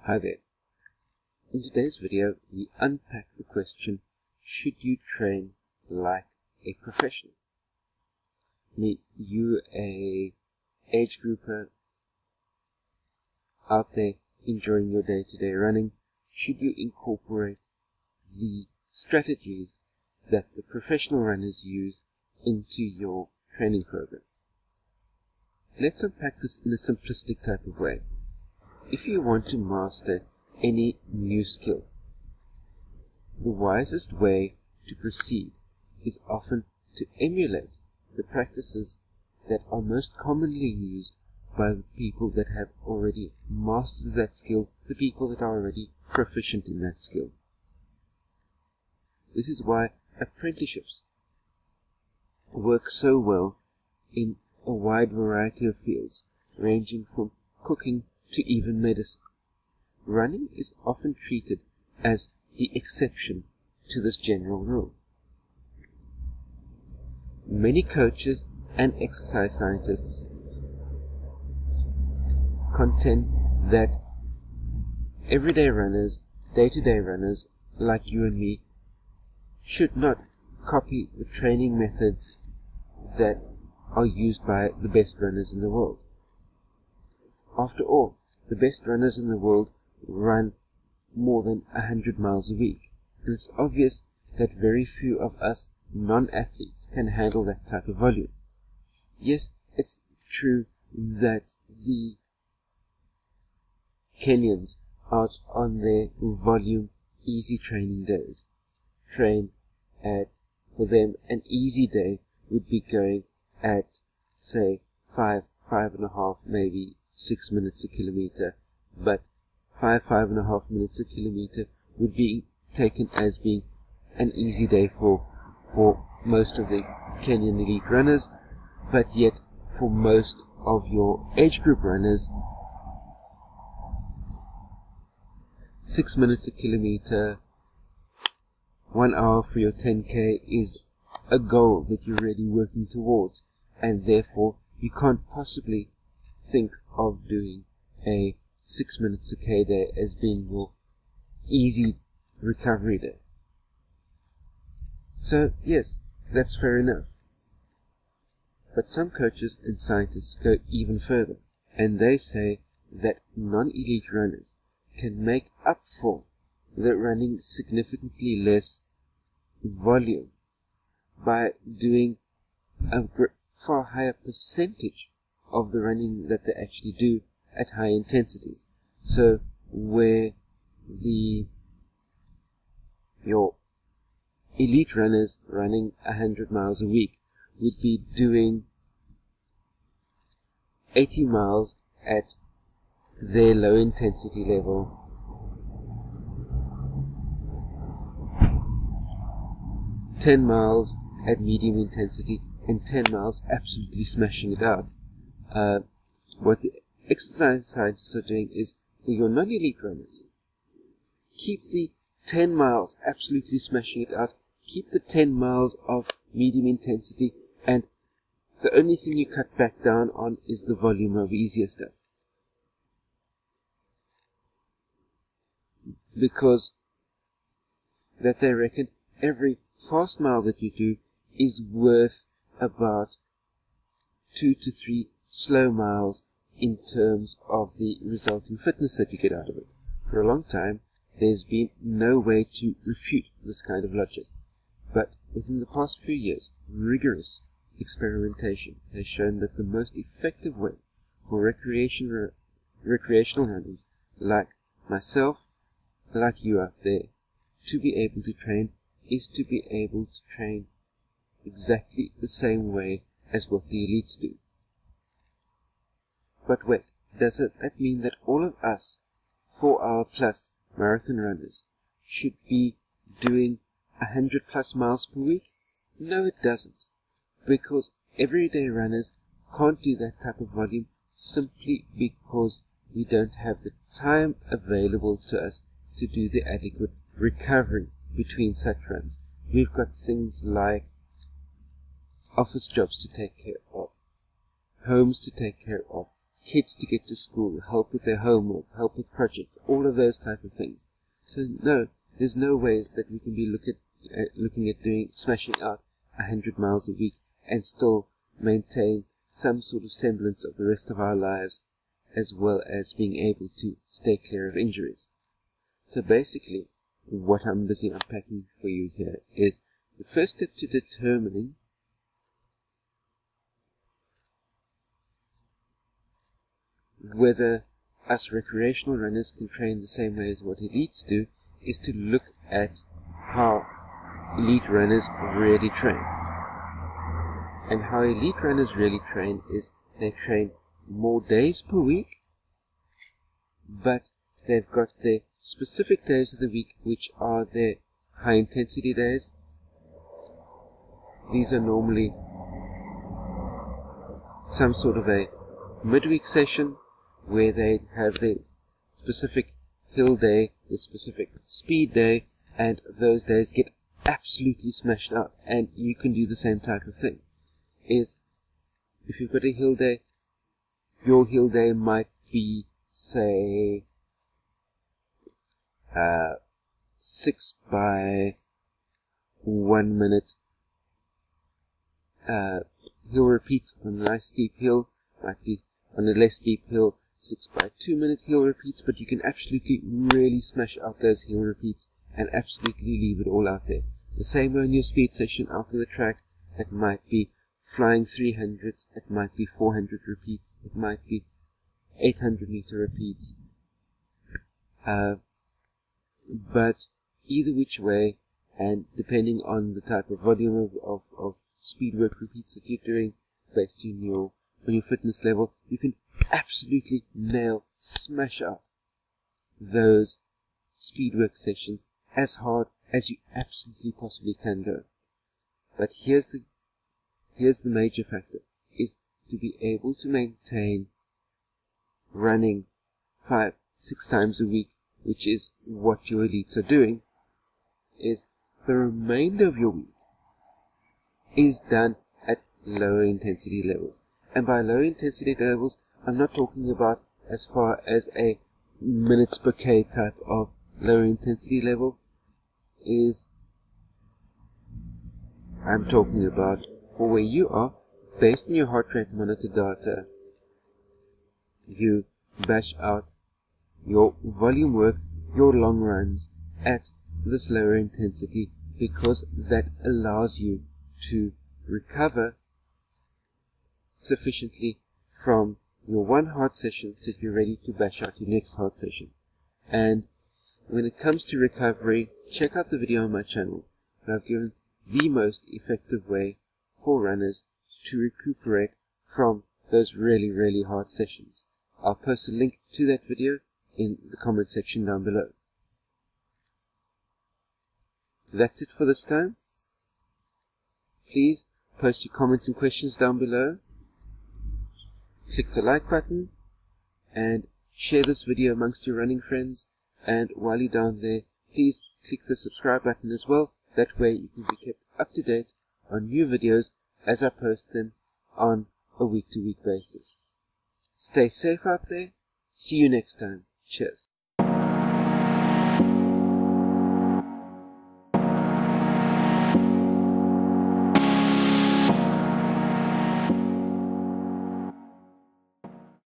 Hi there. In today's video, we unpack the question, should you train like a professional? You a age grouper out there enjoying your day-to-day running, should you incorporate the strategies that the professional runners use into your training program? Let's unpack this in a simplistic type of way. If you want to master any new skill, the wisest way to proceed is often to emulate the practices that are most commonly used by the people that have already mastered that skill, the people that are already proficient in that skill. This is why apprenticeships work so well in a wide variety of fields, ranging from cooking to even medicine. Running is often treated as the exception to this general rule. Many coaches and exercise scientists contend that everyday runners, day-to-day runners like you and me, should not copy the training methods that are used by the best runners in the world. After all, the best runners in the world run more than 100 miles a week. And it's obvious that very few of us non-athletes can handle that type of volume. Yes, it's true that the Kenyans out on their volume easy training days train at, for them, an easy day would be going at, say, 5.5, maybe 6 minutes a kilometer, but 5.5 minutes a kilometer would be taken as being an easy day for most of the Kenyan elite runners, but yet for most of your age group runners, 6 minutes a kilometer, 1 hour for your 10K is a goal that you're really working towards, and therefore you can't possibly think of doing a 6 minutes a K day as being your easy recovery day. So yes, that's fair enough. But some coaches and scientists go even further, and they say that non-elite runners can make up for the running significantly less volume by doing a far higher percentage of the running that they actually do at high intensities. So where your elite runners running 100 miles a week would be doing 80 miles at their low intensity level, 10 miles at medium intensity, and 10 miles absolutely smashing it out. What the exercise scientists are doing is, for your non-elite runners, keep the 10 miles absolutely smashing it out, keep the 10 miles of medium intensity, and the only thing you cut back down on is the volume of easier stuff. Because that they reckon every fast mile that you do is worth about 2 to 3 slow miles in terms of the resulting fitness that you get out of it. For a long time, there's been no way to refute this kind of logic. But within the past few years, rigorous experimentation has shown that the most effective way for recreational runners like myself, like you out there, to be able to train is to be able to train exactly the same way as what the elites do. But wait, does that mean that all of us 4-hour plus marathon runners should be doing 100 plus miles per week? No, it doesn't. Because everyday runners can't do that type of volume simply because we don't have the time available to us to do the adequate recovery between such runs. We've got things like office jobs to take care of, homes to take care of, kids to get to school, help with their homework, help with projects, all of those type of things. So no, there's no ways that we can be looking at smashing out 100 miles a week and still maintain some sort of semblance of the rest of our lives, as well as being able to stay clear of injuries. So basically, what I'm busy unpacking for you here is the first step to determining whether us recreational runners can train the same way as what elites do is to look at how elite runners really train. And how elite runners really train is they train more days per week, but they've got their specific days of the week which are their high intensity days. These are normally some sort of a midweek session where they have their specific hill day, their specific speed day, and those days get absolutely smashed out. And you can do the same type of thing. Is if you've got a hill day, your hill day might be, say, 6 by 1 minute hill repeats on a nice steep hill, might be on a less steep hill 6 by 2 minute hill repeats, but you can absolutely really smash out those hill repeats and absolutely leave it all out there. The same way on your speed session out of the track, it might be flying 300s, it might be 400 repeats, it might be 800 meter repeats. But either which way, and depending on the type of volume of speed work repeats that you're doing, based on your fitness level, you can absolutely smash out those speed work sessions as hard as you absolutely possibly can go. But here's the major factor, is to be able to maintain running 5-6 times a week, which is what your elites are doing, is the remainder of your week is done at lower intensity levels. And by lower intensity levels, I'm not talking about as far as a minutes per K type of lower intensity level. I'm talking about for where you are, based on your heart rate monitor data, you bash out your volume work, your long runs at this lower intensity, because that allows you to recover sufficiently from your one hard session so that you're ready to bash out your next hard session. And when it comes to recovery, check out the video on my channel where I've given the most effective way for runners to recuperate from those really, really hard sessions. I'll post a link to that video in the comment section down below. That's it for this time. Please post your comments and questions down below. Click the like button and share this video amongst your running friends. And while you're down there, please click the subscribe button as well. That way you can be kept up to date on new videos as I post them on a week-to-week basis. Stay safe out there. See you next time. Cheers.